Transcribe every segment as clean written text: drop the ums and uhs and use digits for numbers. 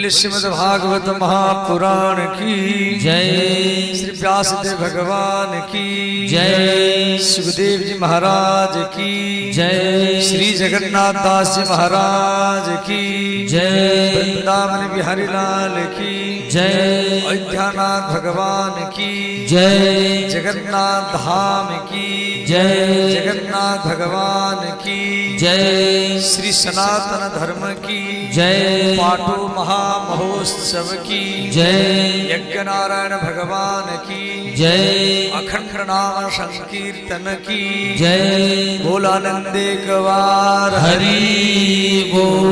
बोले श्रीमद् भागवत महापुराण की जय। श्री व्यासदेव भगवान की जय। सुखदेव जी महाराज की जय। श्री जगन्नाथ दास जी महाराज की जय। वृंदावन बिहारी लाल की जय। अयोध्यानाथ भगवान की जय। जगन्नाथ धाम की जय। जगन्नाथ भगवान की जय। श्री सनातन धर्म की जय। पाटो महामहोत्सव की जय। यज्ञ नारायण भगवान की जय। अखंड नाम संकीर्तन की जय। बोलानंद एक बार हरि बोल।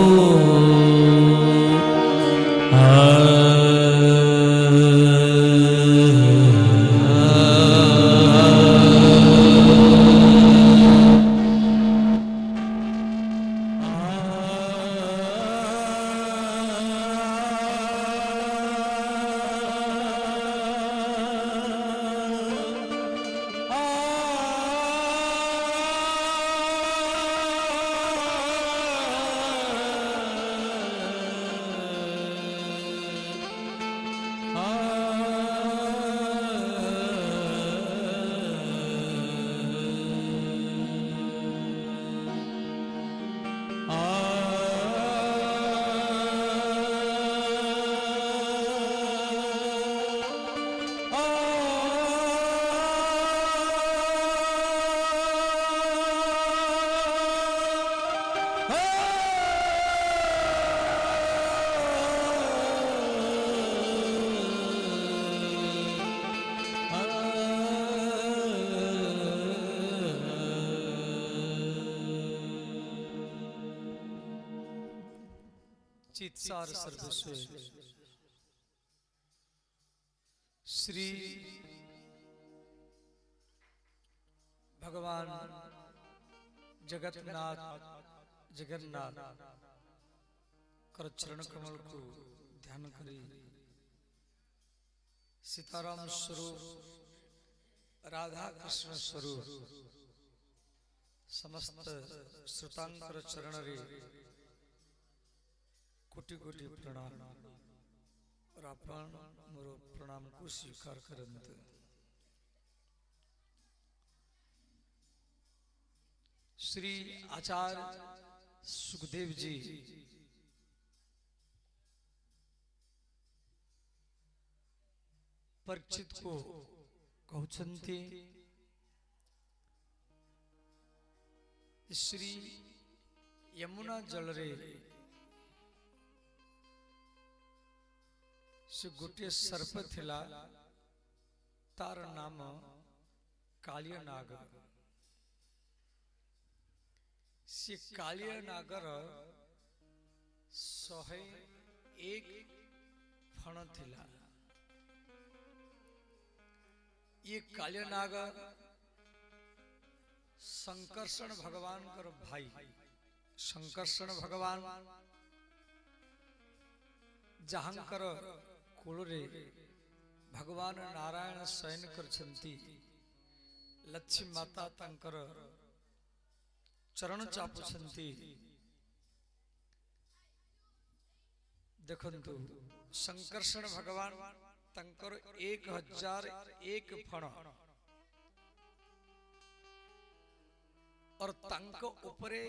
चित्सार सर्वस्व श्री भगवान जगन्नाथ जगन्नाथ कर चरण कमल को ध्यान करी सीताराम स्वरूप राधा कृष्ण स्वरूप समस्त श्रुतांकर चरण रे कोटि कोटि प्रणाम और आपण मोर प्रणाम को स्वीकार करंत। श्री आचार्य सुखदेव जी परीक्षित को कहते श्री यमुना जल रे से गोटे सर्प थिला तार नाम कालिया नागर। से कालिया नागर 101 फण थिला। ये कालिया नागर संकर्षण भगवान कर भाई संकर्षण भगवान जहांकर कूलरे भगवान नारायण शयन करछंती लक्ष्मी माता तंकर चरण चापुछंती। देखंतु संकर्षण भगवान तंकर 1001 फण और तंक उपरे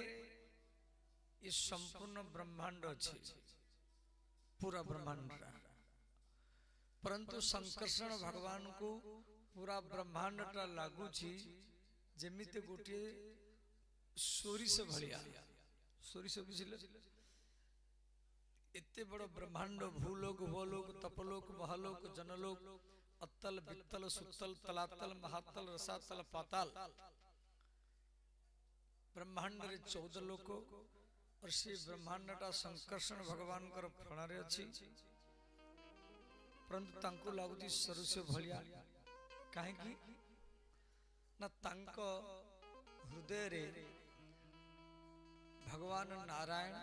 ये संपूर्ण ब्रह्मांड अछि पूरा ब्रह्मांड। परंतु संकर्षण भगवान को पूरा ब्रह्मांड टा लागू छी जेमिते गोटे सोरिस भलिया सोरिस बुझिले एते बड़ ब्रह्मांड भूलोक भोलोक तपलोक महालोक जनलोक अत्तल वित्तल सुत्तल तलातल महातल रसातल पाताल ब्रह्मांड रे 14 लोक और से ब्रह्मांड टा संकर्षण भगवान कर फणारे अछि। परंतु तांको लागुती सरुस्य भलिया काहे कि ना तांको हृदय रे भगवान नारायण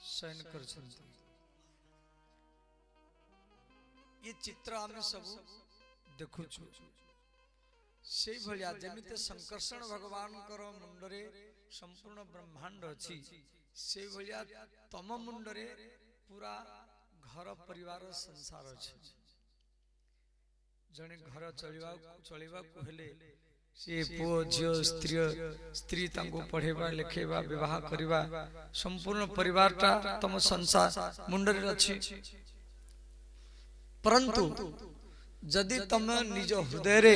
शयन करछंती। ये चित्र आमे सब देखुछु से भलिया जेमिते संकर्षण भगवान कर मुंडरे संपूर्ण ब्रह्मांड अछि से भलिया तम मुंडरे पूरा घर परिवार संसार अछि जने घर चलिबा को हेले से पुओ झियो स्त्री तांको पढ़ेबा लिखेबा विवाह करिबा संपूर्ण परिवारटा तम संसार मुंडरे अछि परंतु जदि तम निज हृदय रे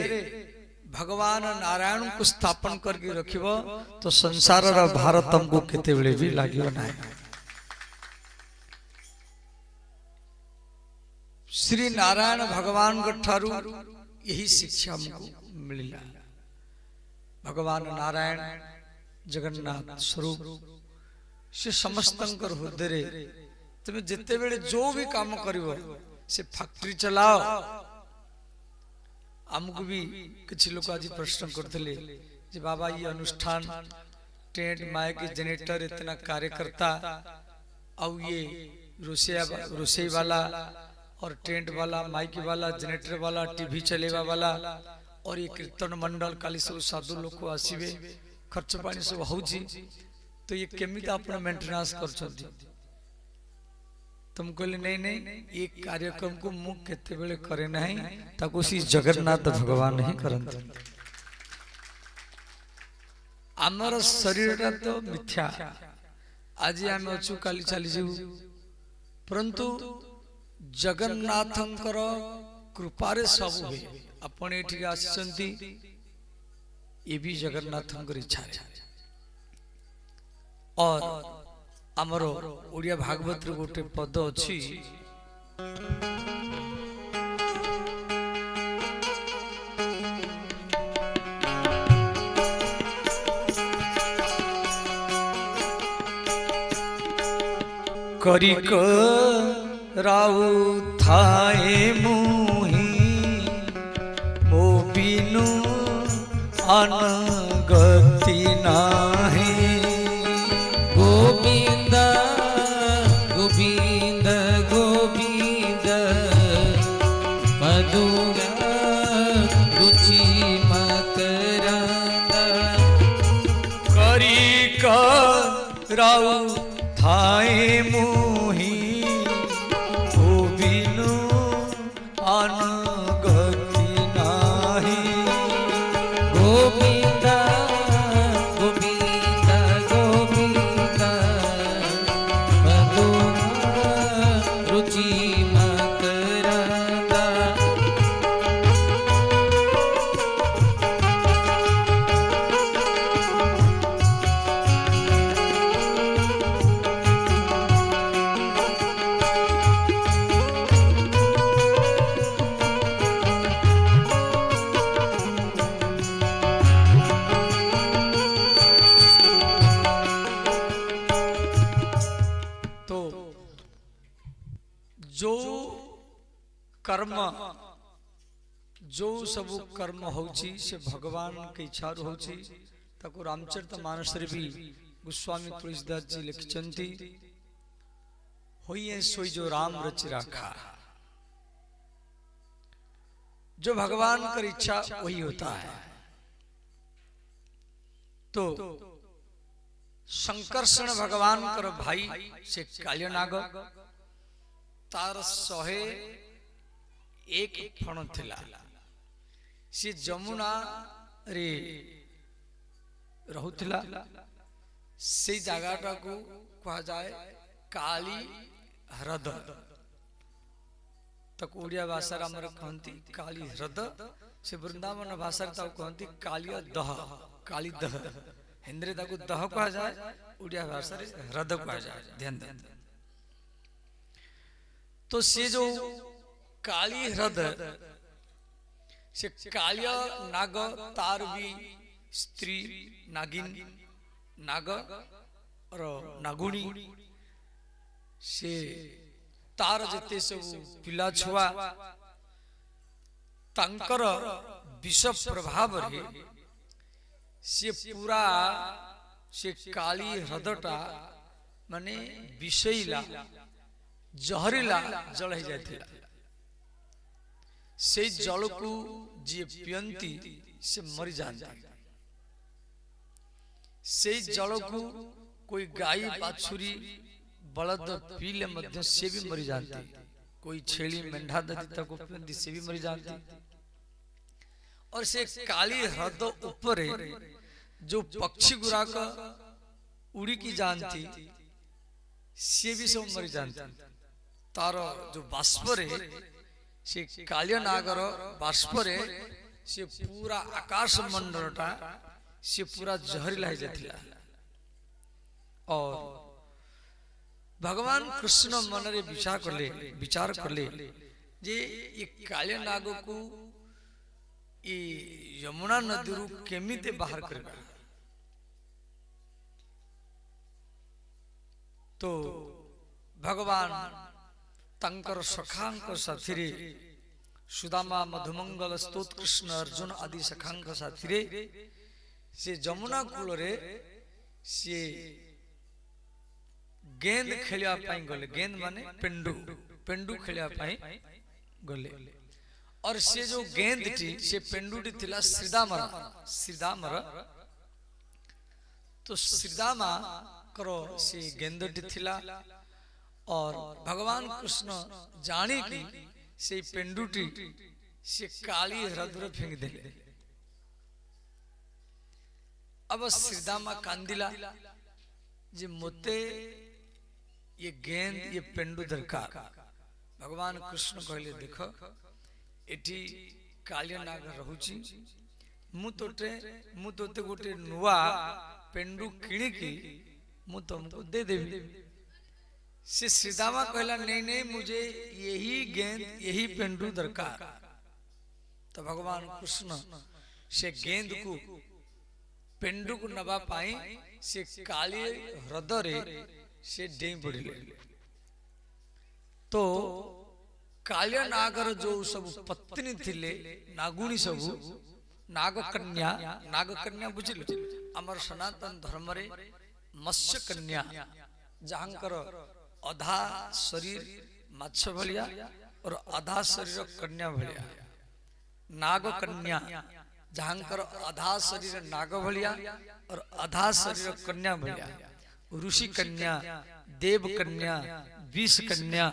भगवान नारायण को स्थापन करके रखिबो तो संसार रा भार तुमको केते बेले भी लागियो ना। श्री नारायण भगवान ठारू यही शिक्षा हमको मिला। भगवान नारायण जगन्नाथ स्वरूप से समस्त हृदय रे तुम जिते बेले जो भी काम करिवो से फैक्ट्री चलाओ। हमको भी कुछ लोग आज प्रश्न करते जे बाबा ये अनुष्ठान टेंट माइक जनरेटर इतना कार्यकर्ता और ये रोसई वाला और टेंट वाला माइक वाला जनरेटर वाला टीवी चलेवा वाला और ये कीर्तन मंडल काली सब साधु लोग को आसीबे खर्च पानी सब होउची तो ये केमिता अपना मेंटेनेंस करछथि। तुम कहले नहीं एक कार्यक्रम को मुख केते बेले करे नहीं ताको सी जगन्नाथ भगवान ही करंत। आमर शरीरटा तो मिथ्या आज आम अच्छु काली चली जाऊ परंतु जगन्नाथंकर कृपारे सब हुए। आपण एठी आछंती ये भी जगन्नाथंकर इच्छा है। और आमर ओडिया भागवत रे गोटे पद अछि करिक राउ थाए मुही मो बिनु अनगति नाही। गोविंद गोविंद गोविंद मधुरा रुचि मकरंद करिक राउ थाए मुही ओ बिनु अनगति नाही। गोविंद गोविंद गोविंद मधुरा रुचि मकरंद तो जो कर्म जो सब कर्म होची से भगवान के इच्छा होची ताको रामचरितमानस रे भी गोस्वामी तुलसीदास जी लिखचंती होइए सोई जो राम रच राखा। जो भगवान की इच्छा वही होता है। तो शंकरषण भगवान कर भाई से कालियनाग तार 101 फण थिला। से जमुना रे रहुथिला से जगहटा को कहा जाए काली ह्रद तक ओडिया भाषा हमर कहती काली ह्रद से वृंदावन भाषा कहती कालिया दह काली दह हिंद्रे ताको दह कहा जाए ओडिया भाषा रे ह्रद कहा जाए। ध्यान दें तो से जो काली ह्रद से कालिया नाग तार भी स्त्री नागिन नाग और नागुणी से तार जते सब पिला छुआ तांकर विष प्रभाव रे से पूरा से काली ह्रदटा माने विषैला जहरीला जल हो जाता। से जल को जी पियंती से मरी जाता। से जल को कोई गाय बाछुरी बलद पीले मध्य से भी मरी जाती, कोई छेड़ी मेंढा दती तक से भी मरी जाती। और से काली हृद ऊपर जो पक्षी गुराक उड़ी की जानती से भी सब मरी जानती। तार जो बाष्परे से कालिया नागर बाष्परे से पूरा आकाश मंडलटा से पूरा जहरीला हो जाता। और भगवान कृष्ण मन रे विचार करले जे ये कालिया नाग को ये यमुना नदी रु केमिते बाहर करबा। तो भगवान तंकर सखांक साथी रे सुदामा मधुमंगल स्तोत कृष्ण अर्जुन आदि सखांक साथी रे से जमुना कूल रे से गेंद खेलिया पाई गले। गेंद माने पेंडू, पेंडू खेलिया पाई गले। और से जो गेंद थी से पेंडूटी थिला श्रीदामर, श्रीदामर। तो श्रीदामा करो से गेंदटी थिला। और भगवान कृष्ण जानी की से पेंडूटी से काली हृदय फेंक देले। अब श्रीदामा कांदिला जे मोते ये गेंद ये पेंडू दरकार। भगवान कृष्ण कहले देखो एठी कालिया नाग रहुची, मु तोते गोटे नुआ पेंडू किणी की मु तुमको दे देवी। से श्रीदामा कहला नहीं नहीं मुझे यही गेंद यही पेंडू दरकार। तो भगवान कृष्ण से गेंद को पेंडू को नबा पाई से काली हृदय से डेई पड़िले। तो कालिया नागर जो सब पत्नी थिले नागुणी सब नागकन्या, नागकन्या बुझिल अमर सनातन धर्म रे मत्स्य कन्या जहांकर अधा शरीर माछ भलिया और आधा शरीर कन्या भलिया। नागकन्या जहांकर आधा शरीर नाग भलिया और आधा शरीर कन्या भलिया। ऋषि कन्या, देव कन्या, विष कन्या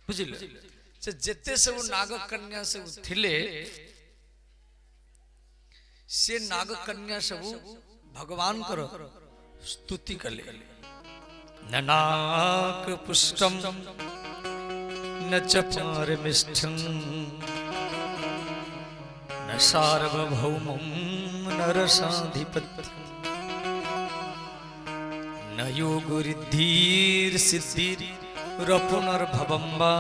बुझिल से जेते सब नाग कन्या सब थिले से नाग कन्या सब भगवान करो स्तुति कले। न नाक पुष्टम न च पारमिष्ठम न सार्वभौमं न रसाधिपत्यम् न योगरिद्धिर सिद्धिरपुनर्भवं वा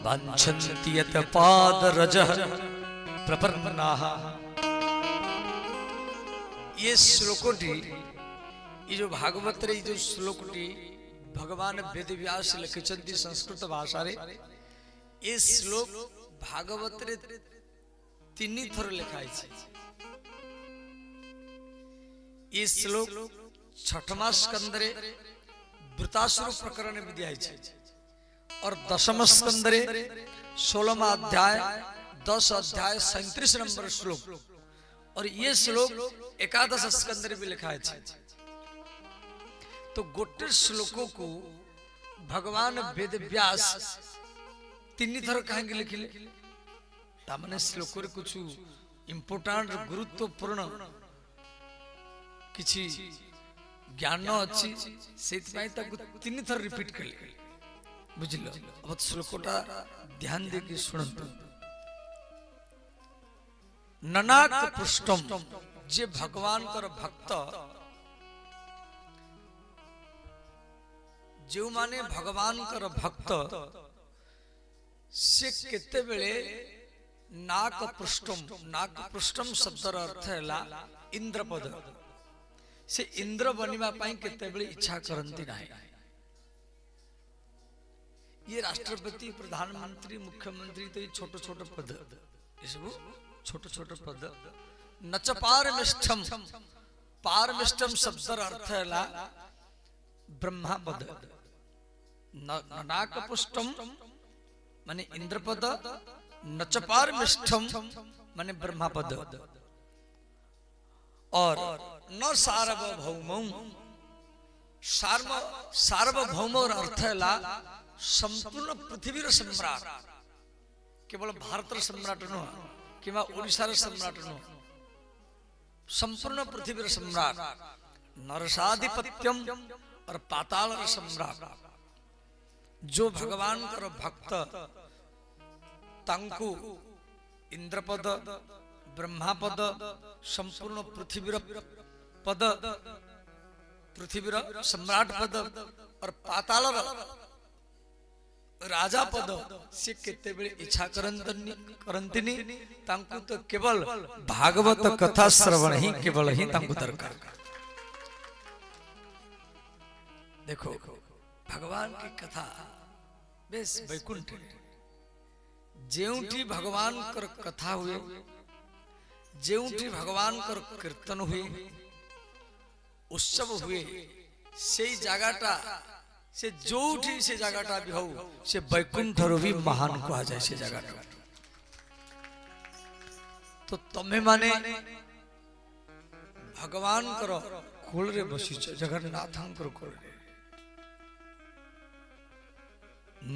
वाञ्छन्ति यत् पादरजः प्रपन्नाः। ये श्लोकोटी ये जो भागवत रे जो श्लोकोटी भगवान वेद व्यास लिखिछन्ति संस्कृत भाषा रे। ये श्लोक भागवत रे 3 थर लिखाई छे। ये श्लोक 6मा स्कंद रे वृतासुर प्रकरण में दिया है और 10म स्कंद रे 16मा अध्याय 10 अध्याय 37 नंबर श्लोक। और ये श्लोक 11 स्कंद रे भी लिखा है। तो गोटे श्लोकों को भगवान वेद व्यास 3 थर कहेंगे लिखिले तामने श्लोक रे कुछ इंपोर्टेंट गुरुत्वपूर्ण किछि ज्ञान अच्छी से 3 थर रिपीट कले बुझिल। अब श्लोकटा ध्यान दे के सुनंतु। ननाक पुष्टम जे भगवान कर भक्त जो माने भगवान कर भक्त से केते बेले नाक पृष्ठम शब्दर अर्थ है इंद्रपद से इंद्र बनिबा पाई केते बेले इच्छा करंती नाही। ये राष्ट्रपति प्रधानमंत्री मुख्यमंत्री तो ये छोटे छोटे पद ये सब छोटे छोटे पद। नच पारमिष्ठम शब्दर अर्थ है ब्रह्मा पद। नाक पुष्टम माने इंद्रपद, नच पारमिष्ठम माने ब्रह्मा पद। और न सार्वभौमं सार्वभौम अर्थ है संपूर्ण पृथ्वी सम्राट, केवल भारत सम्राट नुह कि ओडिशार सम्राट नुह, संपूर्ण पृथ्वी सम्राट, नरसाधिपत्यम और पाताल सम्राट। जो भगवान कर भक्त तांकु इंद्रपद, ब्रह्मापद, संपूर्ण पृथ्वीर पद, पृथ्वीर सम्राट पद और पाताल राजा पद से केते बेले इच्छा करंतिनी तांकु तो केवल भागवत कथा श्रवण ही केवल ही तांकु दरकार। देखो भगवान की कथा बेस वैकुंठ जेउठी भगवान कर कथा हुए, जेउठी भगवान कर कीर्तन हुए, उत्सव हुए, से जगाटा से जोठी से जगाटा भी हो से वैकुंठ भी महान कहा जाए से जगाटा। तो तमे माने भगवान करो कोल रे बसी जगन्नाथ कर कोल रे।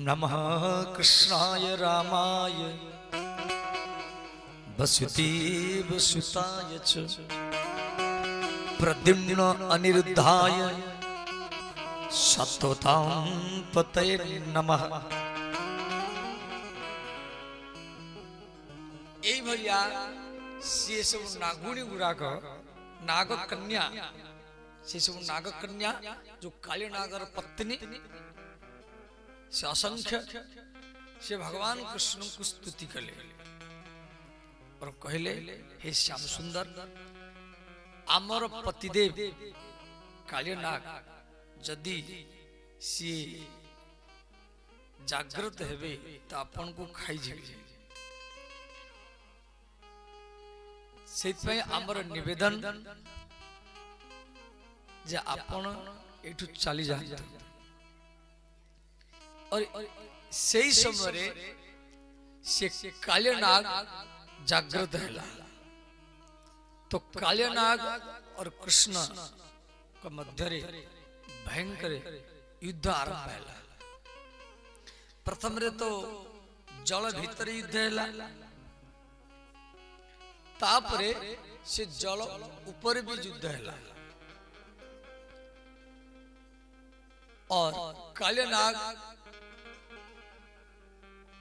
नमः कृष्णाय रामाय वसुदेव सुताय च प्रद्युम्न अनिरुद्धाय सत्वतां पतये नमः। यही भैया से सब नागुणी गुड़ाक नाग कन्या, से सब नाग कन्या जो काली नागर पत्नी से असंख्य से भगवान कृष्ण को स्तुति कले और कहले हे श्याम सुंदर आमर पतिदेव काली नाग जदि सी जागृत हेबे तो आपन को खाई जाए। से आमर निवेदन जे आपन एठु चली जाए। और सही समय से कालियानाग जागृत है तो कालियानाग और कृष्ण का मध्य भयंकर युद्ध आरंभ है। प्रथम रे तो जल भीतर युद्ध है, तापरे से जल ऊपर भी युद्ध है। और कालियानाग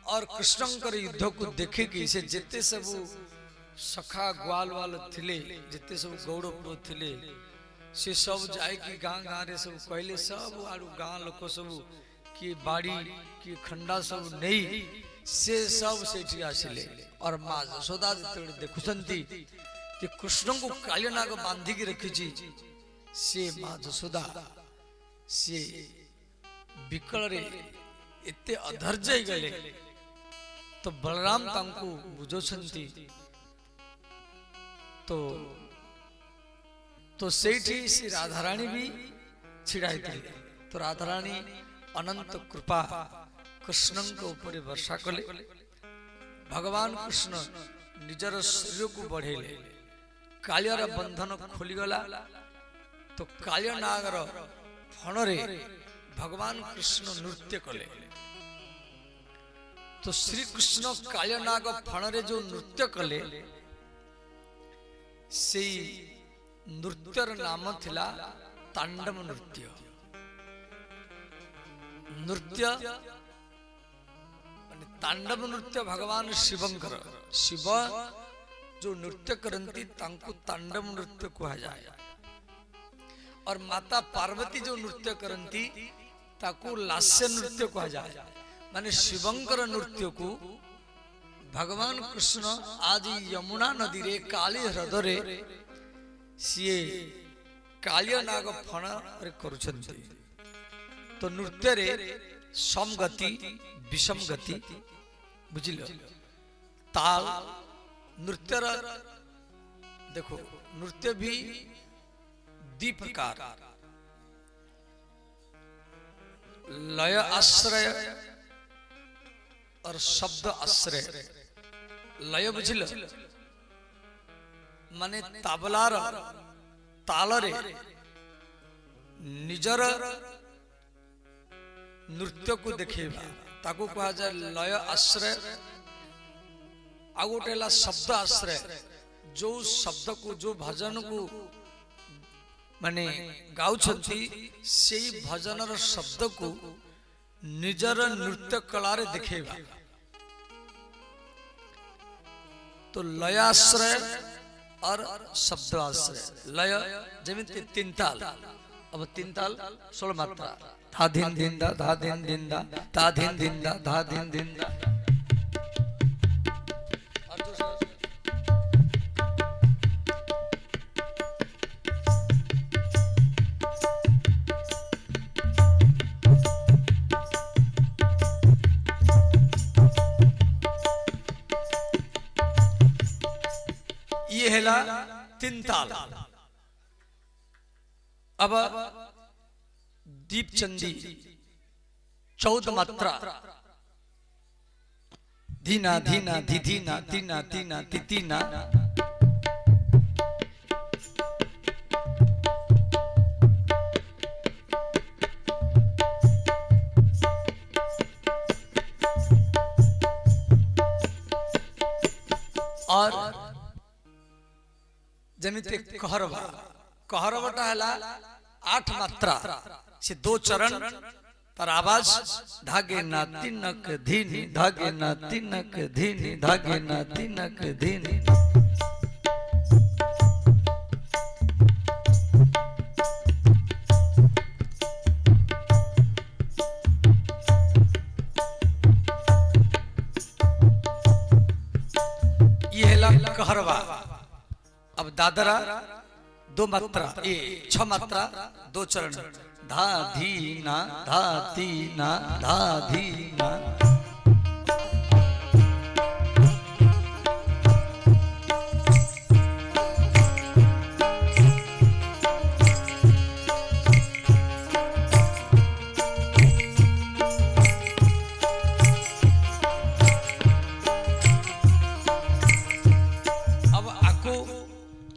और कृष्णंकर युद्ध को देखे कि से जिते सब सखा ग्वाल वाल थिले, जिते सब गौड़ पुओ थिले से सब जाए कि गाँ गाँ रे सब कहले सब आड़ू गाँ लोक सब कि बाड़ी कि खंडा सब नहीं से सब सेठी आसिले। और माँ यशोदा जेते देखुछंती कि कृष्ण को कालियानाग बांधी की रखी से माँ यशोदा से विकल रे एते अधर्जय गले तो बलराम तांकु बुझोछंती तो सेठी श्री राधारानी भी छिड़ाई थी। तो राधारानी अनंत कृपा कृष्ण के ऊपर वर्षा कले। भगवान कृष्ण निजर शरीर को बढ़ेले, कालियार बंधन खोलीगला तो कालियानागर फणरे भगवान कृष्ण नृत्य कले। तो श्री कृष्ण कालियानाग फणरे जो नृत्य कले से नृत्यर नाम थिला तांडव नृत्य। नृत्य तांडव नृत्य भगवान शिवंकर शिव जो नृत्य करती तांको तांडव नृत्य कहा जाए। और माता पार्वती जो नृत्य करती ताको लास्य नृत्य कहा जाए। माने शिवंकर नृत्य को भगवान कृष्ण आज यमुना नदी रे काली ह्रदरे सीए कालियानाग फण रे करुछंती। तो नृत्य रे समगति विषम गति बुझिल ताल नृत्य देखो नृत्य भी दी प्रकार लय आश्रय और शब्द आश्रय। लय बुझिल माने ताबलार तालरे निजर नृत्य को देखेबा ताको कहा जाए लय आश्रय आ गोटे ला शब्द आश्रय जो शब्द को जो भजन को माने गाउछंती सेई भजनर शब्द को निजर नृत्य कला रे देखेबा तो लय आश्रय और शब्द आश्रय लय जेमिति तीन ताल अब तीन ताल 16 मात्रा धा धिन धिन दा धा धिन धिन दा धा धिन धिन दा धा धिन धिन दा ये हैला तीन ताल। अब दीप चंदी 14 मात्रा धीना धीना धीधीना तीना तीना तितीना और जमिते कहरवा कहरवाटा हैला 8 मात्रा से 2 चरण तर आवाज धागे ना तिनक धीनी धागे ना तिनक धीनी धागे ना तिनक धीनी ये हैला कहरवा। अब दादरा 2 मात्रा ये 6 मात्रा 2 चरण धा धीना धा तीना धा धीना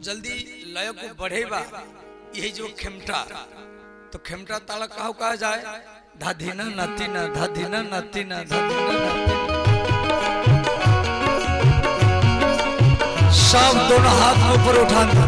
जल्दी लय को बढ़ेबा यही जो खेमटा तो खेमटा ताला कहा कहा जाए धाधीना नतीना धाधीना नतीना धाधीना नतीना सब दोनों हाथ ऊपर उठाना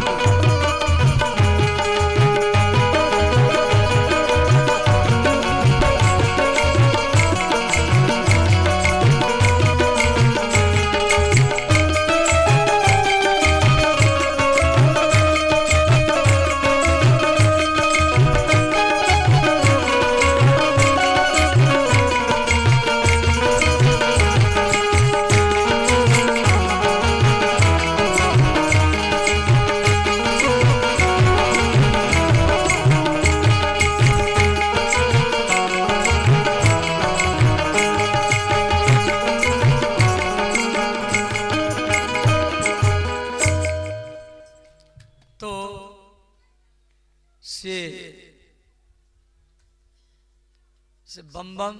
से बम बम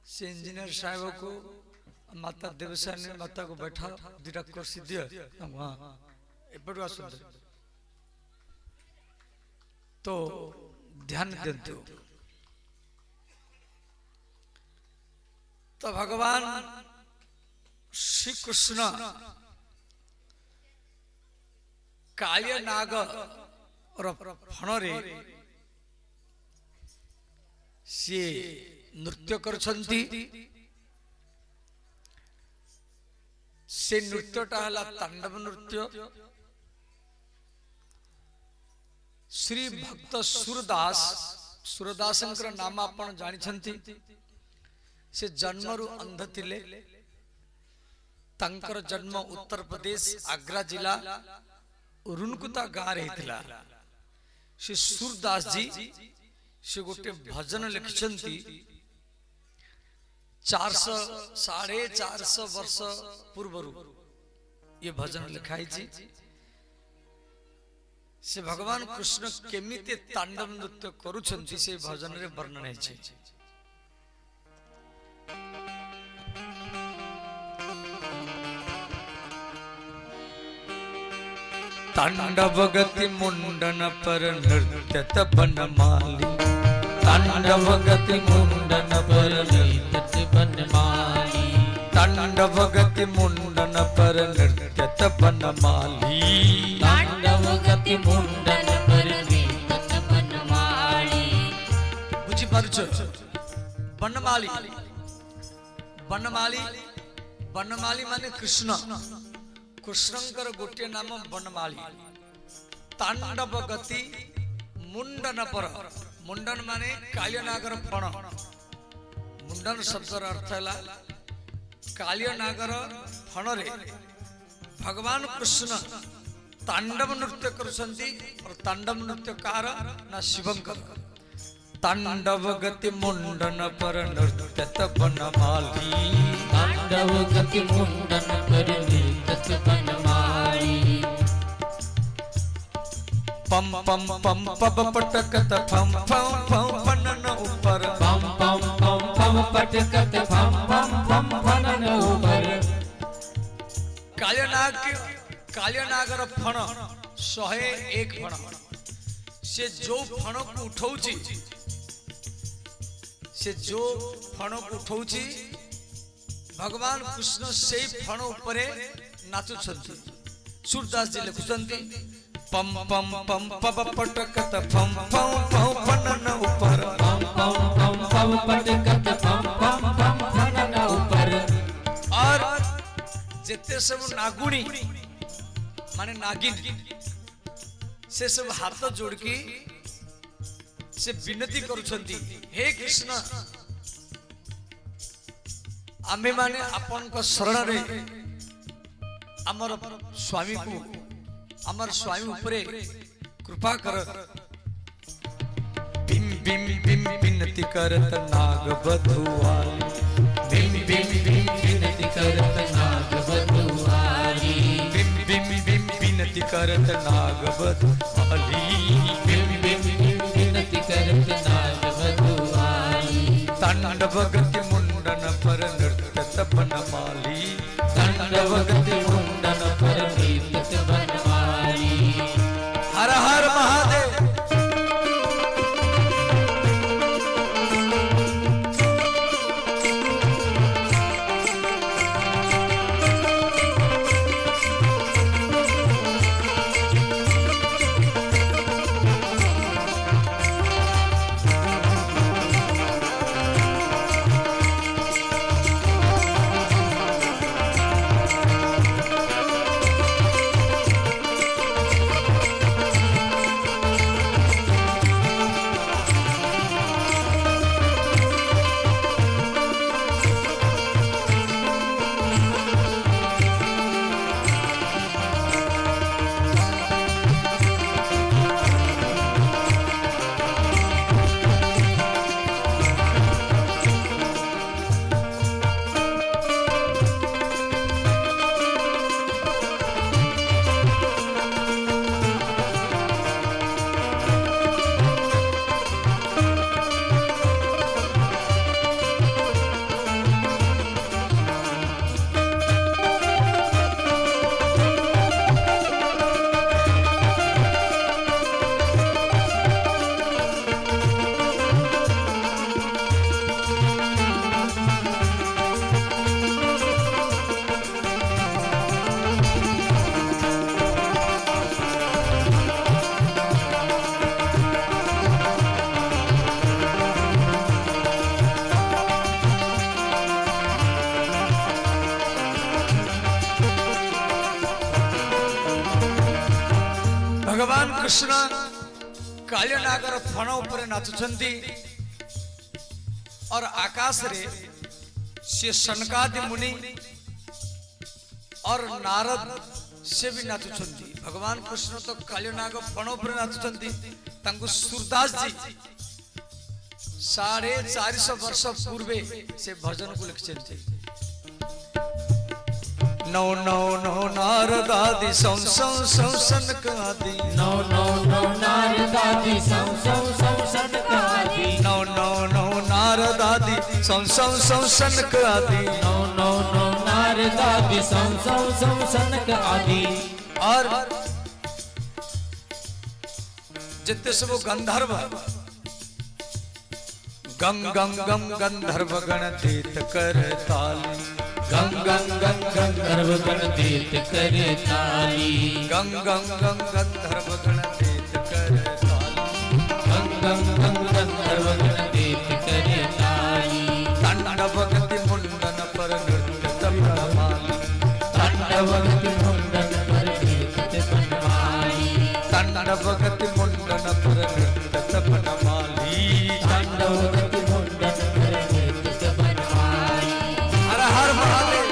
से इंजीनियर साहब को माता देवसा ने माता को बैठा दुटा कुर्सी दिया वहां एपटवा सुंदर तो ध्यान देंतु तो भगवान श्री कृष्ण कालिया नाग और फणरे सी नृत्य करछंती से नृत्यटा हला तांडव नृत्य। श्री भक्त सूरदास सूरदासंकर नाम आपण जानि छंती से जन्मरु अंध थिले तंकर जन्म उत्तर प्रदेश आग्रा जिला रुनकुता गाँ रहितला। श्री सूरदास जी से गोटे भजन लिखिछंती 400-450 वर्ष पूर्वरु ये भजन लिखाई से भगवान कृष्ण केमिते तांडव नृत्य करुछंती से भजन रे वर्णन है। तांडव गति मुंडन पर नृत्यत बनमाली, तांडव गति मुंडन पर नृत्यत बनमाली, तांडव गति मुंडन पर नृत्यत बनमाली, तांडव गति मुंडन पर नृत्यत बनमाली। बुझी पारुछ बनमाली, बनमाली बनमाली माने कृष्ण, कृष्णंकर गोटे नाम बनमाली। तांडव गति मुंडन पर, मुंडन माने कालियनागर फण, मुंडन शब्दर अर्थ है कालियनागर फण रे भगवान कृष्ण तांडव नृत्य करुछंती। और तांडव नृत्य कार ना शिवंकर। तांडव गति मुंडन पर नृत्यत बनमाली, तांडव गति मुंडन पर नृत्यत बनमाली। पम पम पम पब पटकत फम फम फम फनन ऊपर, पम पम पम पम पटकत फम फम फम फनन ऊपर। कालियनागर फण 101 फण से जो फण को उठाउची, से जो फण को उठाउची भगवान कृष्ण से फण उपरे नाचुछंती। सूरदास जी लिखुछंती पम पम पम पब पटकत फम फम फम फनन ऊपर, पम पम पम पम पटकत फम फम फम फनन ऊपर। और जेते सब नागुणी माने नागिन से सब हाथ जोड़की से विनती करुछंती, हे कृष्ण आमे माने आपन को शरण रे हमर स्वामी को, हमर स्वामी उपरे कृपा कर। बिम बिम बिम विनती करत नाग बधुआली, बिम बिम बिम विनती करत नाग बधुआली, बिम बिम बिम विनती करत नाग बधुआली, बिम बिम बिम विनती करत नाग बधुआली। तांडव गति मुंडन पर नृत्यत बनमाली, तांडव गति मुंडन पर नृत्यत बनमाली। हर हर महादेव। भगवान कृष्ण कालियनागर फण उपरे नाचुछंती और आकाश रे से सनकादि मुनि और नारद से भी नाचुछंती। भगवान कृष्ण तो कालियनागर फण उपरे नाचुछंती। तांको सूरदास जी 450 वर्ष पूर्वे से भजन को लिखछंती। नौ नौ नौ नारदादि सौ सौ सौ सनकादि, नौ नौ नौ नारदादि सौ सौ सौ सनकादि, नौ नौ नौ नारदादि सौ सौ सौ सनकादि, नौ नौ नौ नारदादि सौ सौ सौ सनकादि। और जितने सब गंधर्व गंग गंग गंग गंधर्व गण देत कर ताली गंग गंग गंग गंधर्व गण देत करे ताली गंग गंग गंग गंधर्व गण देत कर ताली गंग गंग गंग गंधर्व गण देत करे ताली तांडव गति मुंडन पर नृत्य तपनमाली तांडव गति मुंडन पर नृत्य बनवाली तांडव गति मुंडन पर नृत्य तपनमाली तांडव गति मुंडन पर नृत्य बनवाली हर हर महादेव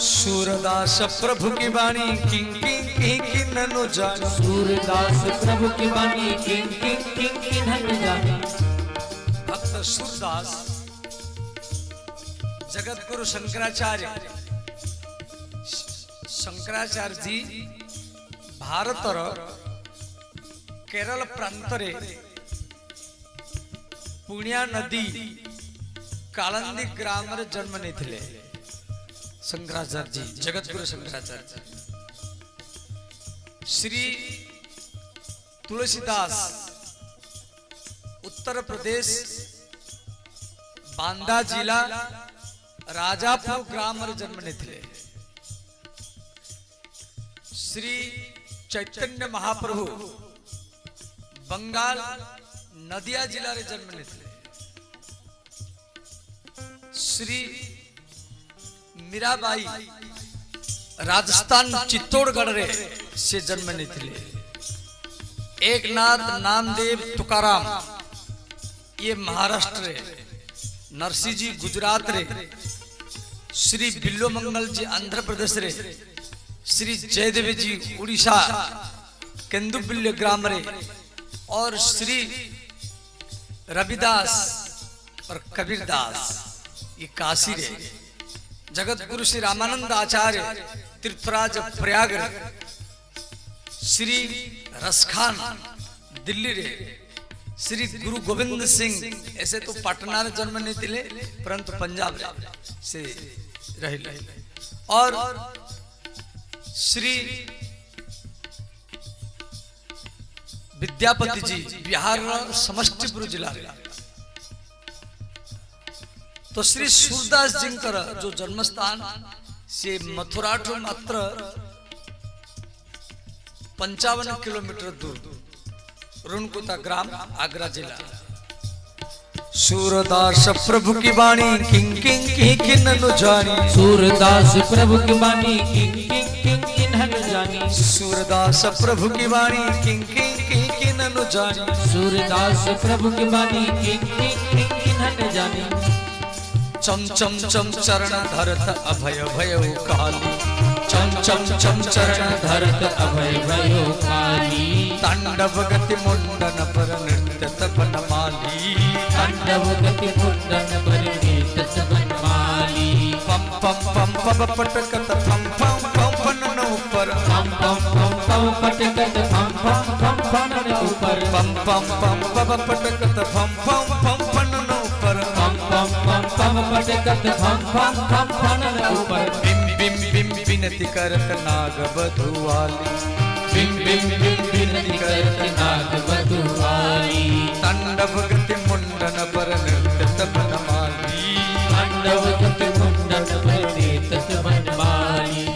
सूरदास प्रभु की वाणी किंग किंग किंग किंग ननु जानी सूरदास प्रभु की वाणी किंग किंग किंग किन्हन जानी भक्त सूरदास जगत गुरु शंकराचार्य शंकराचार्य जी भारत केरल प्रांत रे पुण्या नदी कालंदी ग्राम रे जन्म नहीं शंकराचार्य जी जगत गुरु शंकराचार्य जी श्री तुलसीदास उत्तर प्रदेश बांदा जिला राजापुर ग्राम रे जन्म नहीं श्री चैतन्य महाप्रभु बंगाल नदिया जिला रे जन्म नहीं श्री मीराबाई राजस्थान चित्तौड़गढ़ रे से जन्म नहीं एक नाथ नामदेव तुकाराम ये महाराष्ट्र रे नरसिंह जी गुजरात रे श्री बिल्लो मंगल जी आंध्र प्रदेश रे श्री जयदेव जी उड़ीसा केंदुबिल्ले ग्राम रे और श्री रविदास और कबीरदास ये काशी रे जगत गुरु श्री रामानंद आचार्य तीर्थराज प्रयाग रे श्री रसखान दिल्ली रे श्री गुरु गोविंद सिंह ऐसे तो पटना रे जन्म नहीं दिले परंतु पंजाब से रहे और श्री विद्यापति जी बिहार समस्तीपुर जिला रे तो श्री सूरदास जी जो जन्मस्थान से मथुरा ठो मात्र 55 किलोमीटर दूर रुनकुता ग्राम आगरा जिला सूरदास प्रभु की वाणी किंग किंग किंग किन्हन जानी सूरदास प्रभु की वाणी किंग किंग किंग किन्हन जानी सूरदास प्रभु की वाणी किंग किंग किंग किन्हन जानी सूरदास प्रभु की वाणी किंग किंग किंग किन्हन जानी चम चम चम चरण धरत अभय भयो काली चम चम चम चरण धरत अभय भयो काली तांडव गति मुंडन पर नृत्य तपन माली तांडव गति मुंडन पर नृत्य बनमाली पम पम पम पम पटकत पम पम पम पन ऊपर पम पम पम पम पटकत पम पम पम पन ऊपर पम पम पम पम पटकत पम पम पम पन ऊपर पम पम पम पम पटकत पम पम पम पन ऊपर बिम बिम बिम विनती करत नाग बधुआली बिम बिम बिम विनती करत नाग बधुआली तांडव गति मुंडन पर नृत्य तपन माली तांडव गति मुंडन पर नृत्य बनमाली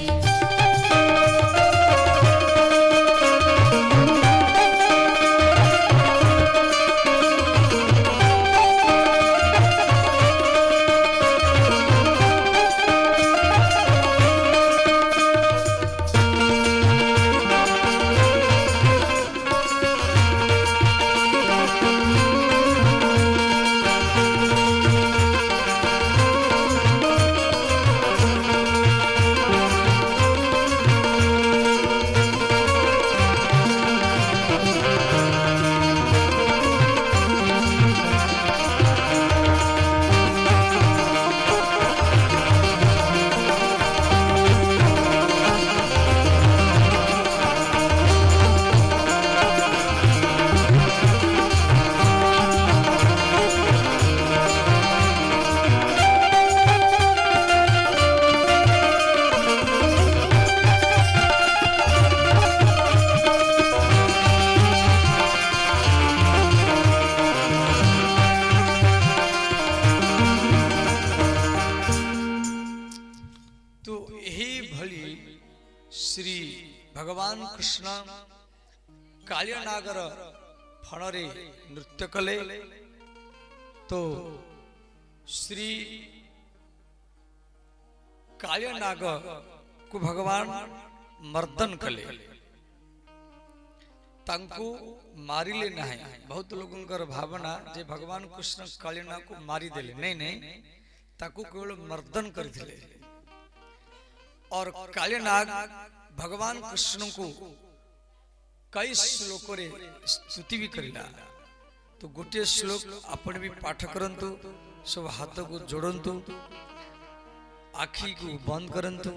भगवान कृष्ण कालिया नागर फणरे नृत्य कले तो श्री कालिया नाग को भगवान मर्दन कले तांको मारिले ना। बहुत लोगों भावना जे भगवान कृष्ण कालिया नाग को मारी देले, नहीं नहीं, ताको केवल मर्दन करथिले। और कालिया नाग भगवान कृष्ण को कई श्लोक रे स्तुति भी करिला। तो गोटे श्लोक आपण भी पाठ करंतु, सब हाथ को जोड़ंतु, आखी को बंद करंतु।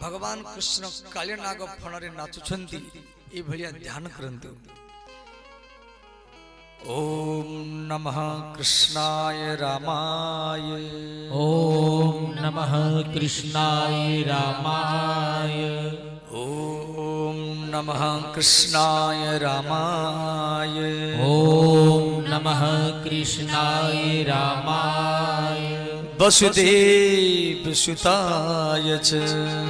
भगवान कृष्ण कालिया नाग फणरे नाचुछंती ए भलिया ध्यान करंतु। ओम नमः कृष्णाय रामाय, ओम नमः कृष्णाय रामाय, ओम नमः कृष्णाय रामाय, ओम नमः कृष्णाय रामाय। वसुदेव सुताय च,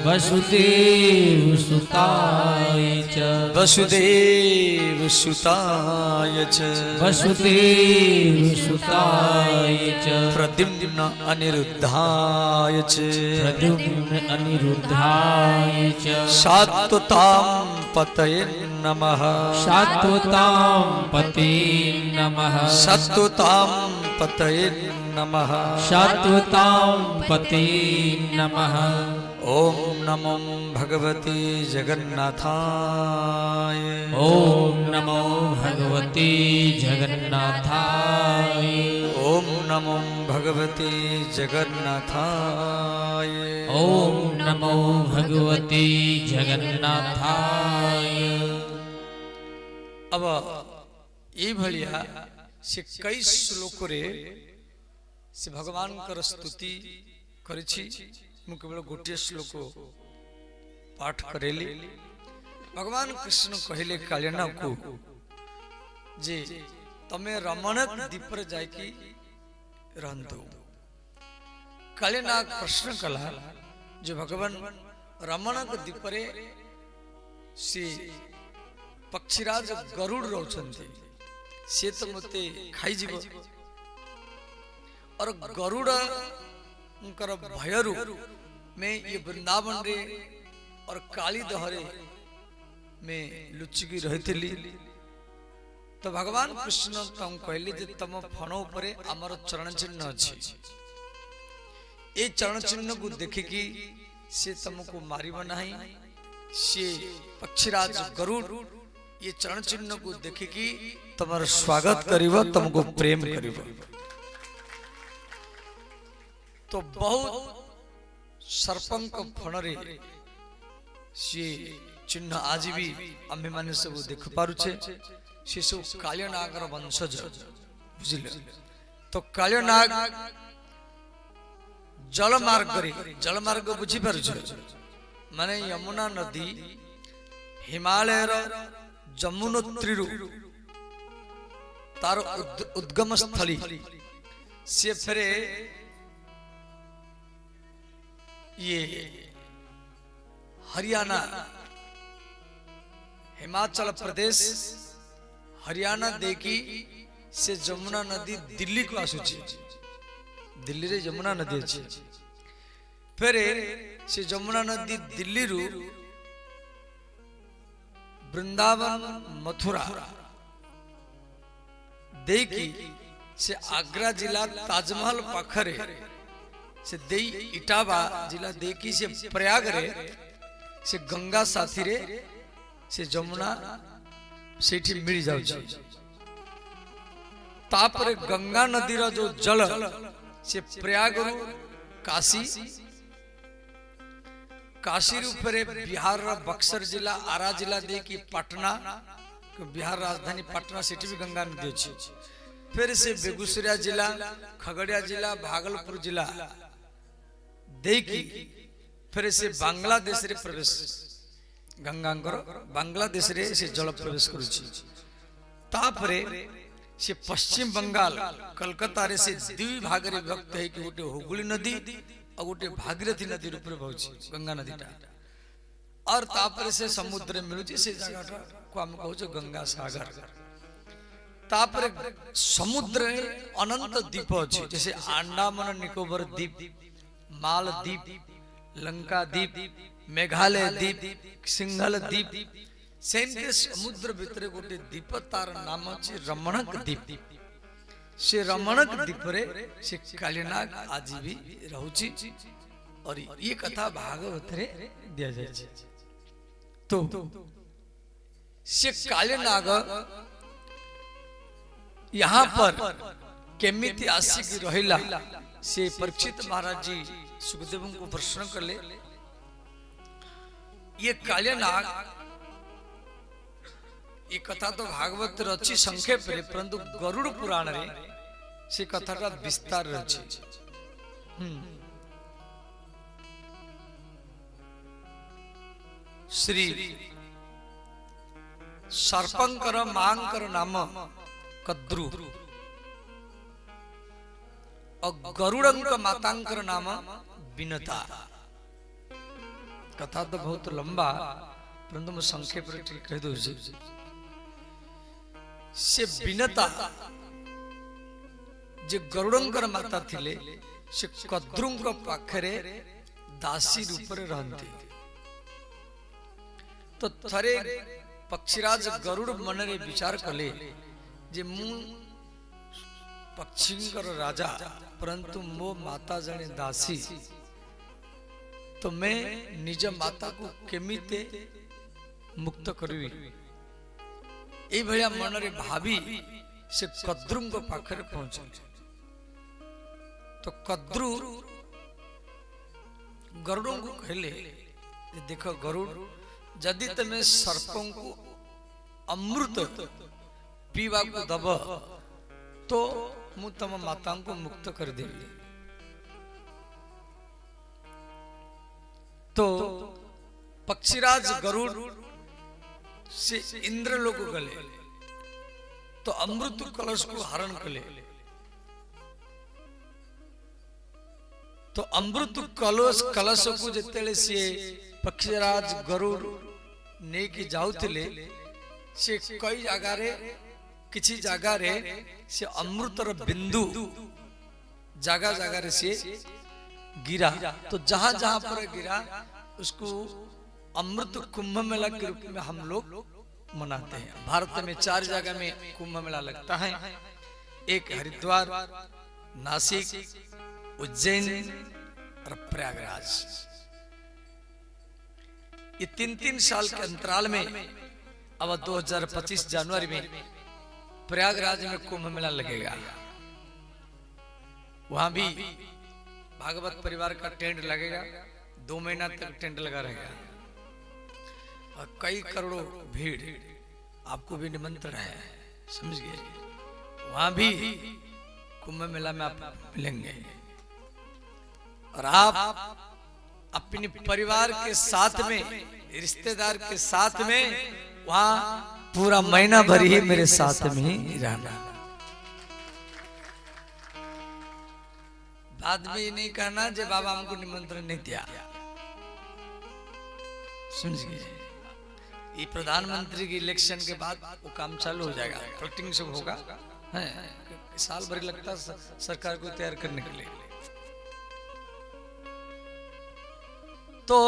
वसुदेव सुताय च, वसुदेव सुताय च, वसुदेव सुताय च, प्रद्युम्न अनिरुद्धाय च, प्रद्युम्न अनिरुद्धाय च, सात्वतां पतये नमः, सात्वतां पते नमः, सात्वतां पतये नमः, सात्वतां पते नमः। ओम नमो भगवते जगन्नाथाय, ओम नमो भगवते जगन्नाथाय, ओम नमो भगवते जगन्नाथाय, ओम नमो भगवते जगन्नाथाय। अब ये भलिया से कई श्लोक रे से भगवान कर स्तुति करिछि। मु केवल गोटे श्लोक पाठ करेली। भगवान कृष्ण कहले कालिया नाग को जे तमे रमणक दीप रे जाकी रहंतु। कालिया नाग प्रश्न कला जो भगवान रमणक दीप रे से पक्षीराज गरुड़ रोचंती, से तो मते खाई जीव। और गरुड़ भयरु में ये वृंदावन रे और काली दहरे में लुचिकी रही। तो भगवान कृष्ण तम कहले जे तम फण उपरे आमर चरण चिन्ह अछि, ए चरण चिन्ह को देखिकी से तुमको मारिब नाही। से पक्षीराज गरुड़ ये चरण चिन्ह को देखिकी तमर स्वागत करिब, तुमको प्रेम करिब। तो बहुत सर्पंक फणरे सी चिन्ह आज भी आम्भे माने सब देख पारुछे। से सब कालिया नागर वंशज बुझिले। तो कालिया नाग जलमार्ग बुझी पारुछे, माने यमुना नदी हिमालय जमुनोत्री तार उद्गम स्थली से फेरे ये हरियाणा, हिमाचल प्रदेश, हरियाणा देखी से जमुना नदी दिल्ली को आसुची। दिल्ली रे जमुना नदी अच्छी। फिर से जमुना नदी दिल्ली रु वृंदावन मथुरा देखी से आगरा जिला ताजमहल पाखरे से देई इटावा जिला देखी से प्रयाग रे से गंगा साथी रे से जमुना सेठी मिल जाउची। तापर गंगा नदी रो जो जल से प्रयाग रु काशी रूपरे बिहार बक्सर जिला आरा जिला देखी पटना, बिहार राजधानी पटना सेठी भी गंगा नदी अच्छी। फिर से बेगूसराय जिला, खगड़िया जिला, भागलपुर जिला देखी फिर से बांग्लादेश रे प्रवेश, गंगांगर बांग्लादेश रे से जल प्रवेश करुची। तापरे से पश्चिम बंगाल कलकत्ता रे से दुई भाग रे विभक्त है कि गोटे हुगली नदी और गोटे भागीरथी नदी रूप रे बहुची गंगा नदी टा। और तापर से समुद्र मिलुची से जगह को हम कहू छे गंगा सागर। तापर समुद्र अनंत द्वीप अछि, जैसे अंडमान निकोबर द्वीप, मालदीप, लंका द्वीप, मेघालय द्वीप, सिंघल द्वीप, सेमते समुद्र भितर गोटे द्वीप तार नाम अछि रमणक द्वीप। से रमणक द्वीप रे से कालीनाग आज भी रहउची और ये कथा भागवत रे दिया जाय छै। तो से कालीनाग यहाँ पर केमिति आसिक रहिला से परीक्षित महाराज जी सुखदेव को प्रश्न करले। ये कालीनाग ये कथा तो भागवत रची संक्षेप रे, परंतु गरुड़ पुराण रे से कथाटा विस्तार रची। श्री सर्पंकर मांकर नाम कद्रु और गरुड़ंक मातांकर नाम विनता। कथा तो बहुत लंबा, परंतु मैं संक्षेप रे कह दो। से विनता जे गरुड़ंकर माता थिले से कद्रुंक पाखरे दासी रूप रे रहंती। तो थरे पक्षीराज गरुड़ मन रे विचार कले जे मु पक्षींकर राजा, परंतु मो माता जने दासी, तो मैं निज माता को केमिते मुक्त करबी। ए भया मन रे भाभी से कद्रुंक पाखरे पहुंचे। तो कद्रु गरुड़ को कहले, देखो गरुड़, जदि तमे सर्पों को अमृत पीवा को दब तो मु तम माता को मुक्त कर देवी। तो पक्षीराज गरुड़ से इंद्र लोग गले, तो अमृत कलश को हरण कले। तो अमृत कलश को जितेले से पक्षीराज गरुड़ नेकी जाउतिले, से कई जगह रे किसी जगह रे से अमृतर बिंदु जगह जगह रे से गिरा। तो जहां जहां पर गिरा उसको अमृत कुंभ मेला के रूप में हम लोग मनाते हैं। भारत में 4 जगह में कुंभ मेला लगता है, एक हरिद्वार, नासिक, उज्जैन और प्रयागराज। ये 3-3 साल के अंतराल में अब 2025 जनवरी में प्रयागराज में कुंभ मेला लगेगा। वहां भी भागवत परिवार का टेंट लगेगा, 2 महीना तक टेंट लगा रहेगा और कई करोड़ों भीड़। आपको भी निमंत्रण है, समझ गए। वहां भी कुंभ मेला में आप मिलेंगे और आप अपने परिवार के साथ में, रिश्तेदार के साथ में वहां पूरा महीना भर ही मेरे साथ में ही रहना। बाद में ये नहीं कहना जे बाबा हमको निमंत्रण नहीं दिया। समझिए, ये प्रधानमंत्री की इलेक्शन के बाद वो काम चालू हो जाएगा, वोटिंग सब होगा, है साल भर लगता सरकार को तैयार करने के लिए। तो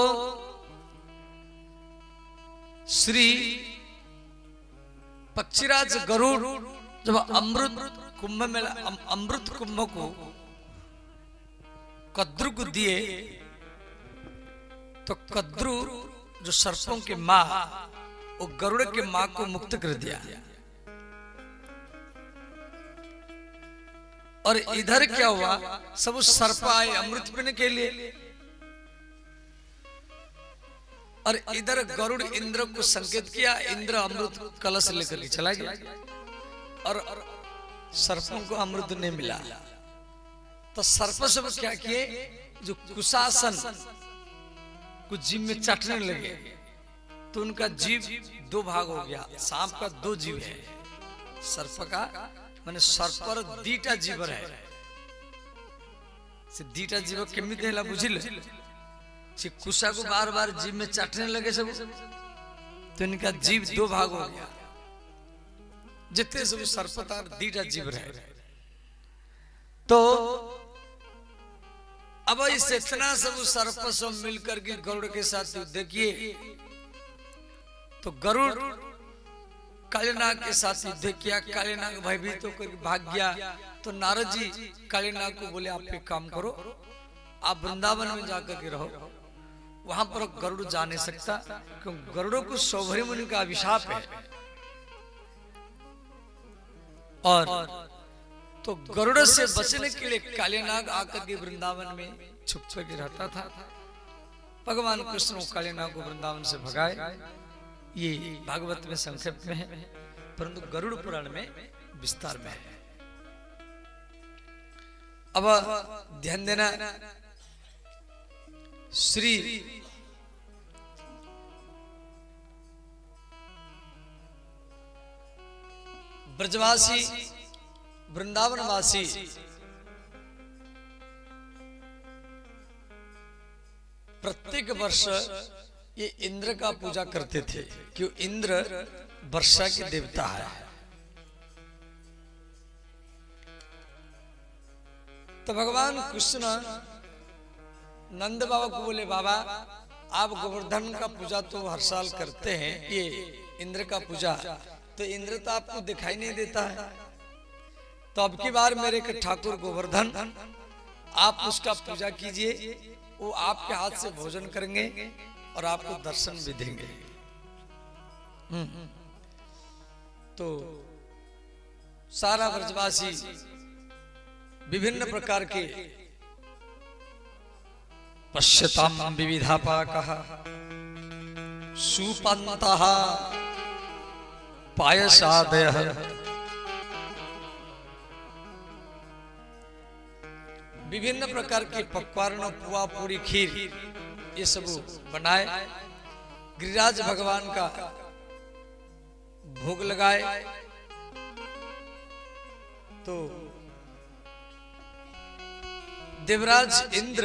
श्री पक्षीराज गरुड़ जब अमृत कुंभ मेला अमृत कुंभ को कद्रु को दिए, तो कद्रु जो सर्पों के माँ, वो गरुड़ के माँ को मुक्त कर दिया। और इधर क्या हुआ, सब सर्प आए अमृत पीने के लिए, और इधर गरुड़ इंद्र को संकेत किया, इंद्र अमृत कलश लेकर के चला गया और सर्पों को अमृत नहीं मिला। तो सर्प सब क्या किए, जो कुशासन कुछ जीव में चटने लगे, तो उनका जीव 2 भाग हो गया। सांप का 2 जीव है, सर्प का माने सर्पर 2टा जीव है। से 2टा जीव केमिति हैला बुझिले, कुशा को बार बार जीभ में चाटने लगे सब, तो इनका जीभ दो भाग हो गया। जितने सब सर्पता दीटा जीभ रहे, तो अब इस इतना सब सर्प सब मिलकर के गरुड़ के साथ युद्ध किए, तो गरुड़ कालीनाग के साथ युद्ध किया। कालीनाग भयभीत होकर भाग गया। तो नारद जी कालीनाग को बोले आप एक काम करो, आप वृंदावन में जाकर के रहो, वहां पर गरुड़ जा नहीं सकता, क्योंकि गरुड़ों को सौभरी मुनि का अभिशाप है। और तो गरुड़ से बचने के लिए कालीनाग आकर के वृंदावन में छुप के रहता था। भगवान कृष्ण कालीनाग को वृंदावन से भगाए। ये भागवत में संक्षेप में है, परंतु गरुड़ पुराण में विस्तार में है। अब ध्यान देना, श्री ब्रजवासी वृंदावनवासी प्रत्येक वर्ष ये इंद्र का पूजा करते थे, क्यों इंद्र वर्षा के देवता है। तो भगवान कृष्ण नंद बाबा को बोले, बाबा आप गोवर्धन का पूजा तो हर साल करते हैं, ये इंद्र का पूजा तो इंद्र तो आपको दिखाई नहीं देता है, तो अब की बार मेरे के ठाकुर गोवर्धन आप उसका पूजा कीजिए, वो आपके हाथ से भोजन करेंगे और आपको दर्शन भी देंगे। तो सारा ब्रजवासी विभिन्न प्रकार के पश्यताम विविधापाकः सुपन्तः पायसादयः विभिन्न प्रकार के पकवान, पुआ, पूरी, खीर ये सब बनाए, गिरिराज भगवान का भोग लगाए। तो देवराज इंद्र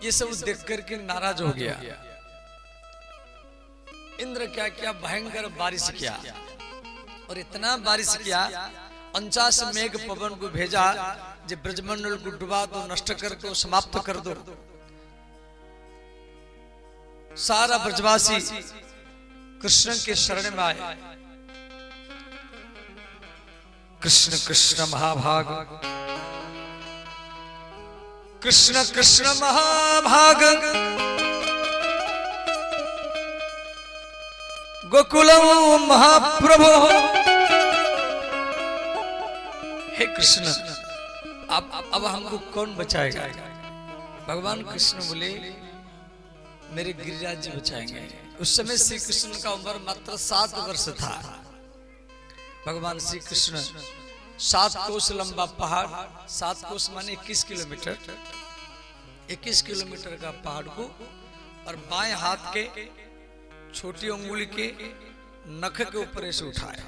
ये सब देख करके नाराज हो गया। इंद्र क्या किया, भयंकर बारिश किया, और इतना बारिश किया 49 मेघ पवन को भेजा, जब ब्रजमंडल को डुबा दो, नष्ट कर दो, समाप्त कर दो। सारा ब्रजवासी कृष्ण के शरण में आए। कृष्ण कृष्ण महाभाग, कृष्ण कृष्ण महाभाग, गोकुलम महाप्रभु। हे कृष्ण, अब हमको कौन बचाएगा? भगवान कृष्ण बोले, मेरे गिरिराज जी बचाएंगे। उस समय श्री कृष्ण का उम्र मात्र 7 वर्ष था। भगवान श्री कृष्ण 7 कोस लंबा पहाड़, 7 कोस माने 21 किलोमीटर, 21 किलोमीटर का पहाड़ को और बाएं हाथ के छोटी उंगली के नख के ऊपर ऐसे उठाया।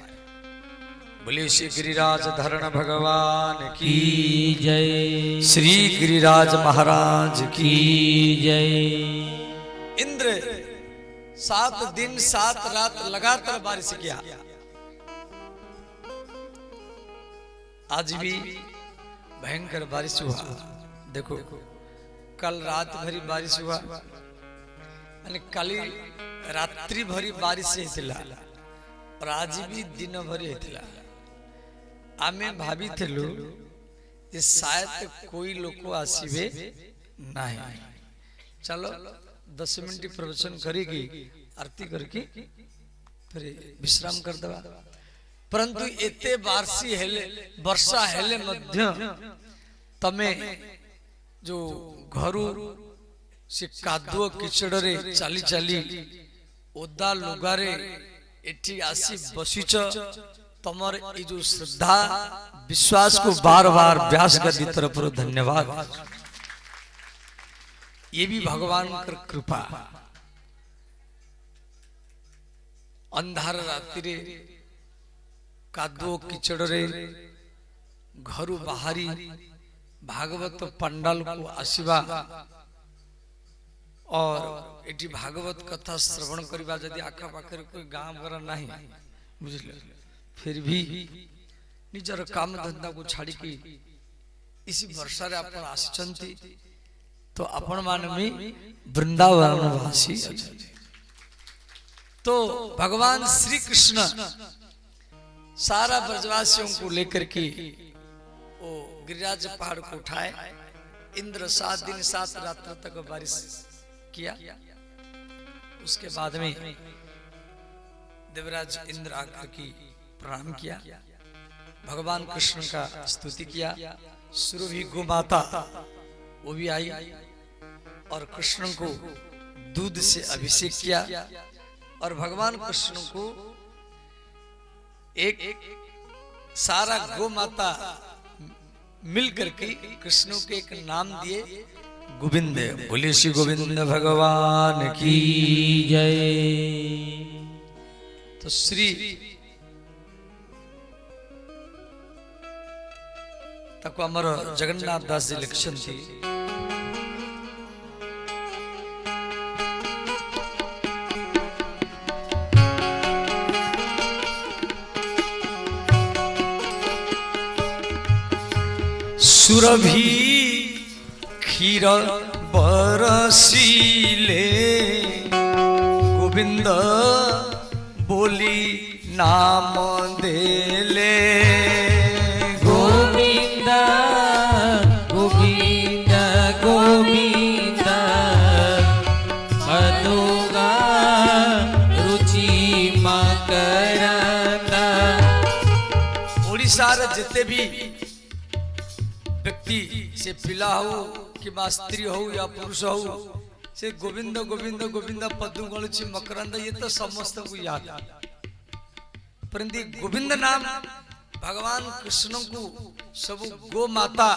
बोले श्री गिरिराज धरण भगवान की जय, श्री गिरिराज महाराज की जय। इंद्र 7 दिन 7 रात लगातार बारिश किया। आज भी भयंकर बारिश हुआ। देखो कल रात भरी बारिश हुआ, कल रात्रि भरी बारिश होता, और आज भी दिन भरी होता। आमे भाभी थिलु जे शायद कोई लोग आसीबे नहीं। चलो 10 मिनट प्रवचन करेगी, आरती करके फिर विश्राम कर दवा। परंतु एते बारिश हेले, वर्षा हेले मध्य तमे जो घरू से कादुओ किचड़े चली चली ओदा लुगारे एठी आसी बसीच, तमर ये जो श्रद्धा विश्वास को बार बार व्यास गति तरफ धन्यवाद। ये भी भगवान की कृपा। अंधार रात्रि कादुओ किचड़े घरू बाहरी भागवत पंडाल को आसीबा और एटी भागवत कथा श्रवण करबा जदि आखा पाखे कोई गांव घर नहीं बुझले फिर भी निजर काम धंधा को छाड़ी की इसी वर्षा रे अपन आसिचंती तो अपन मान में वृंदावन वासी अछंती। तो भगवान श्री कृष्ण सारा ब्रजवासियों को लेकर के वो गिरिराज पहाड़ को उठाए। इंद्र 7 दिन 7 रात्र तक बारिश किया। उसके बाद में देवराज इंद्र आकर की प्रणाम किया, भगवान कृष्ण का स्तुति किया। सुरभि गोमाता वो भी आई और कृष्ण को दूध से अभिषेक किया और भगवान कृष्ण को एक सारा गोमाता मिलकर के कृष्ण के एक नाम दिए गोविंद। बोले श्री गोविंद भगवान की जय। तो श्री तक अमर जगन्नाथ दास जी लिखन थी सुरभि क्षीर बरसीले गोविंद बोली नाम देले। गोविंद गोविंद गोविंद मधुगा रुचि मकरंद। ओडिशा रे जिते भी व्यक्ति से पिला हो कि स्त्री हो या पुरुष हो से गोविंद गोविंद गोविंद पदु गलुची मकरंद ये तो समस्त को याद है। परंतु गोविंद नाम भगवान कृष्ण को सब गो माता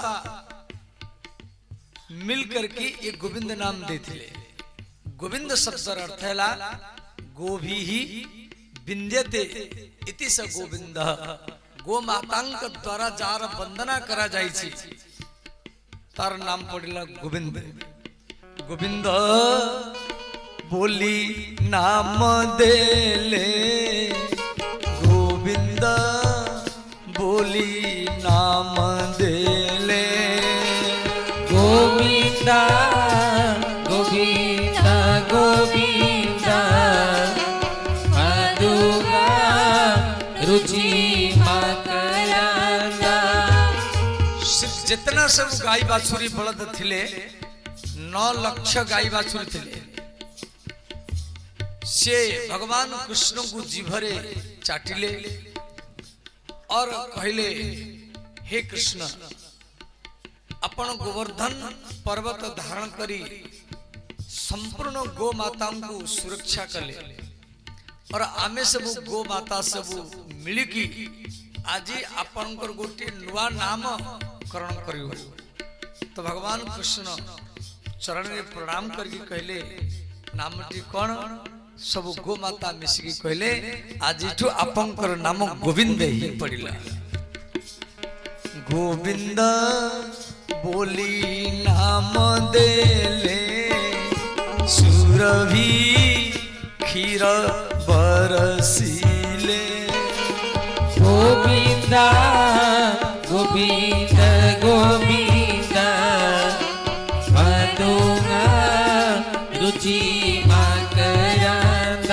मिल करके ये गोविंद नाम देते। गोविंद शब्द अर्थ है गोभी ही विंध्यते इति स गोविंद। गो मातांक द्वारा जार वंदना करा जाई छी तार नाम पड़ेला गोविंद। गोविंद बोली नाम देले गोविंद बोली नाम देले। गोविंद गोविंद गोविंद मधुगा रुचि जितना सब गाय बाछुरी बलद थिले 9 लाख गाय बाछुरी थिले से भगवान कृष्ण को जीभरे चाटिले और कहले हे कृष्ण अपन गोवर्धन पर्वत धारण करी संपूर्ण गो माता को सुरक्षा कले और आमे सब गो माता सब मिलिकी आज अपन गोटे नुआ नाम करण करियो। तो भगवान कृष्ण चरण में प्रणाम करके कहले नामटी कौन सब गो माता मिसिकी कहले आज आपंकर नाम गोविंद ही पड़िला। गोविंद बोली नाम देले सुरभि क्षीर बरसीले। गोविंद गोविंद गोविंद मधुगा रुचि मकरंद।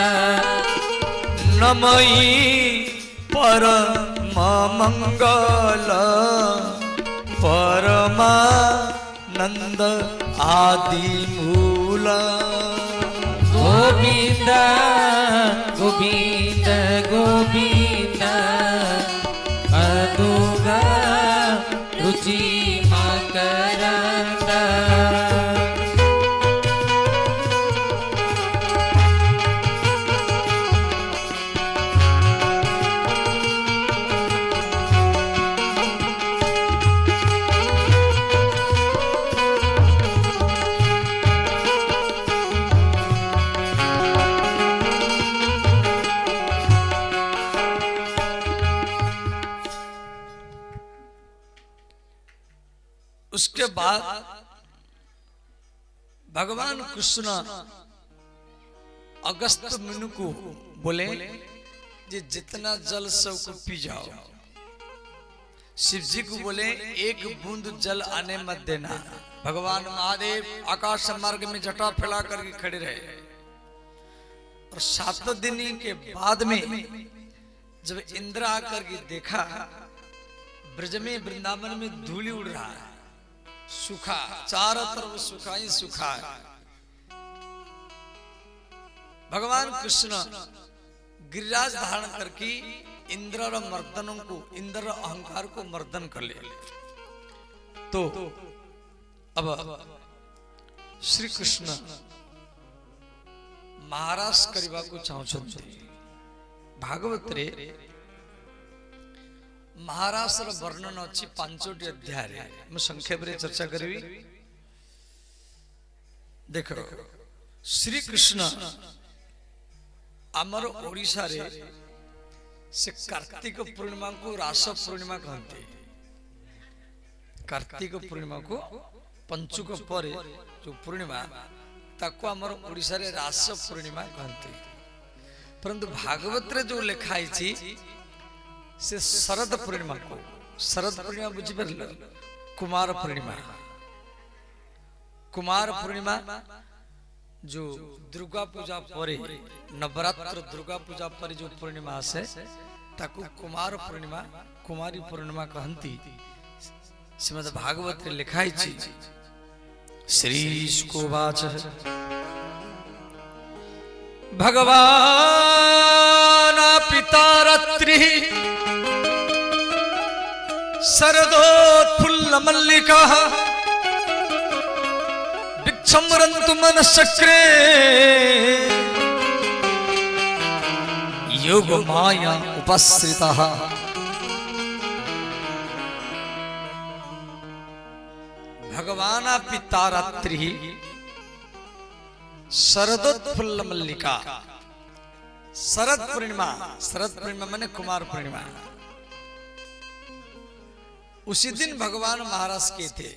नमई परम मंगल परमानंद आदि मूल। गोविंद गोविंद गोविंद मधुगा रुचि मकरंद। उसके बाद भगवान कृष्ण अगस्त मुनि को बोले जी जितना जल सबको पी जाओ। शिव जी को बोले एक बूंद जल आने मत देना। भगवान महादेव आकाश मार्ग में जटा फैला करके खड़े रहे और 7 दिन के बाद में जब इंद्र आकर के देखा ब्रज में वृंदावन में धूली उड़ रहा है, सूखा, चारों तरफ सूखा ही सूखा है। भगवान कृष्ण गिरिराज धारण करके इंद्र और मर्दनों को, इंद्र और अहंकार को मर्दन कर ले। तो अब श्री कृष्ण महाराज करवा को चाहते भागवत रे महाराष्ट्र वर्णन अच्छी 5टी अध्याय मैं संक्षेप रे चर्चा करी। देखो श्री कृष्ण आमर ओडिशा रे से कार्तिक पूर्णिमा को रास पूर्णिमा कहते। कार्तिक पूर्णिमा को पंचुक परे जो पूर्णिमा ताको आमर ओडिशा रे रास पूर्णिमा कहते। परंतु भागवत रे जो लिखाई छी से शरद पूर्णिमा को, शरद पूर्णिमा बुझी पारल, कुमार पूर्णिमा। कुमार पूर्णिमा जो दुर्गा पूजा परे, नवरात्र दुर्गा पूजा पर जो पूर्णिमा आसे ताकू कुमार पूर्णिमा, कुमारी पूर्णिमा कहती। श्रीमद् भागवत रे लिखाई छी श्री शुकोवाच भगवान पिता रात्रि शरदोत्फुल्ल मल्लिका विक्षम्रन्तु मनश्चक्रे योग माया उपस्थितः। भगवान पिता रात्रि शरदोत्फुल्ल मल्लिका। शरद पूर्णिमा, शरद पूर्णिमा माने कुमार पूर्णिमा। उसी दिन भगवान महाराज के थे।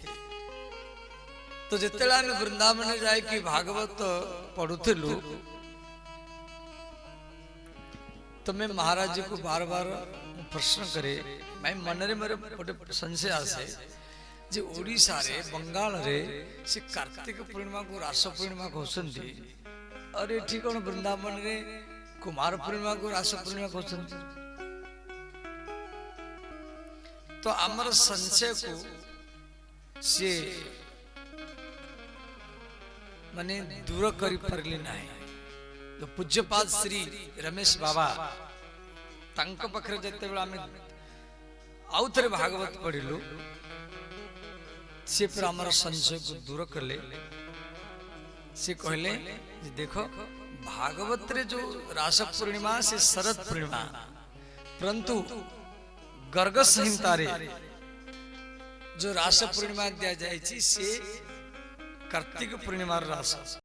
तो जितेला में वृंदावन जाए कि भागवत पढ़ुथिलु तो मैं महाराज जी को बार बार प्रश्न करे। मैं मन रे मेरे गोटे संशय आसे जे ओडिशा रे बंगाल रे से कार्तिक पूर्णिमा को रास पूर्णिमा कहते। अरे ठीक है वृंदावन रे कुमार पूर्णिमा को रास पूर्णिमा कहते। तो आमर संशय को से माने दूर करी परली नाही। तो पूज्यपाद श्री रमेश बाबा तांक पाखरे जते बेला में आउ थरे भागवत पढ़िलु से पर आमर संशय को दूर करले। से कहले देखो भागवत रे जो रास पूर्णिमा से शरद पूर्णिमा, परंतु गर्ग संहिता रे जो रास पूर्णिमा दिया जाए से कार्तिक पूर्णिमा रास।